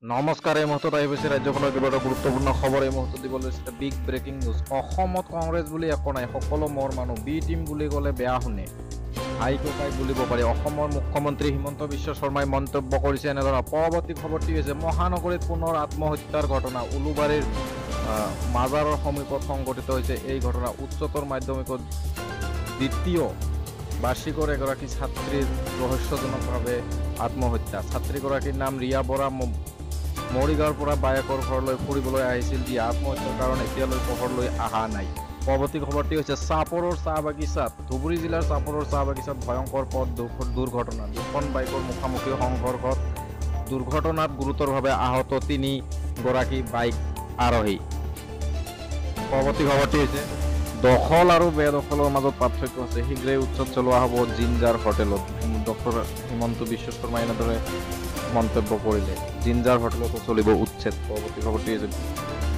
নমস্কাৰ। এই মুহূৰ্তত আহি গৈছে ৰাজ্যখনৰ কিবা এটা গুৰুত্বপূৰ্ণ খবৰ। এই মুহূৰ্তত দিব লৈছে বিগ ব্ৰেকিং নিউজ। অসমত কংগ্ৰেছ বুলি একো নাই, সকলো মোৰ মানুহ। বি টিম বুলি ক'লে বেয়া শুনে, হাই ককাই বুলিব পাৰি। অসমৰ মুখ্যমন্ত্ৰী হিমন্ত বিশ্ব শৰ্মাই মন্তব্য কৰিছে এনেধৰণৰ। পৰৱৰ্তী খবৰটি হৈছে মহানগৰীত পুনৰ আত্মহত্যাৰ ঘটনা। উলুবাৰীৰ মাজাৰৰ সমীপত সংঘটিত হৈছে এই ঘটনা। উচ্চতৰ মাধ্যমিকত দ্বিতীয় বাৰ্ষিকৰ এগৰাকী ছাত্ৰীৰ ৰহস্যজনকভাৱে আত্মহত্যা। ছাত্ৰীগৰাকীৰ নাম ৰিয়া বৰা। মৰিগাঁৱৰ পৰা বায়েকৰ ঘৰলৈ ফুৰিবলৈ আহিছিল, যি আত্মহত্যাৰ কাৰণ এতিয়ালৈ পোহৰলৈ অহা নাই। পৰৱৰ্তী খবৰটি হৈছে চাপৰৰ চাহ বাগিচাত। ধুবুৰী জিলাৰ চাপৰৰ চাহ বাগিচাত ভয়ংকৰ পথ দুৰ্ঘটনা। দুখন বাইকৰ মুখামুখি সংঘৰ্ষত দুৰ্ঘটনাত গুৰুতৰভাৱে আহত 3 গৰাকী বাইক আৰোহী। পৰৱৰ্তী খবৰটি হৈছে দখল আৰু বেদখলৰ মাজত পাৰ্থক্য আছে, শীঘ্ৰেই উচ্ছেদ চলোৱা হ'ব জিঞ্জাৰ হোটেলত। ডক্টৰ হিমন্ত বিশ্ব শৰ্মাই এনেদৰে মন্তব্য কৰিলে। জিঞ্জাৰ হোটেলতো চলিব উচ্ছেদ। পৰৱৰ্তী খবৰটি হৈছে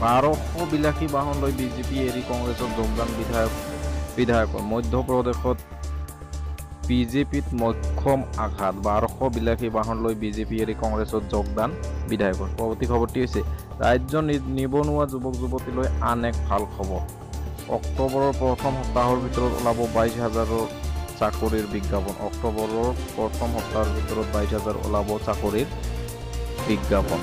1200 বিলাসী বাহন লৈ বিজেপি এৰি কংগ্ৰেছত যোগদান বিধায়কৰ। মধ্যপ্ৰদেশত বিজেপিত মক্ষম আঘাত। 1200 বিলাসী বাহন লৈ বিজেপি এৰি কংগ্ৰেছত যোগদান বিধায়কৰ। পৰৱৰ্তী খবৰটি হৈছে ৰাজ্য নিবনুৱা যুৱক যুৱতীলৈ আন এক ভাল খবৰ। অক্টোবৰৰ প্ৰথম সপ্তাহৰ ভিতৰত ওলাব 22,000 চাকৰিৰ বিজ্ঞাপন। অক্টোবৰৰ প্ৰথম সপ্তাহৰ ভিতৰত 22,000 ওলাব চাকৰিৰ বিজ্ঞাপন।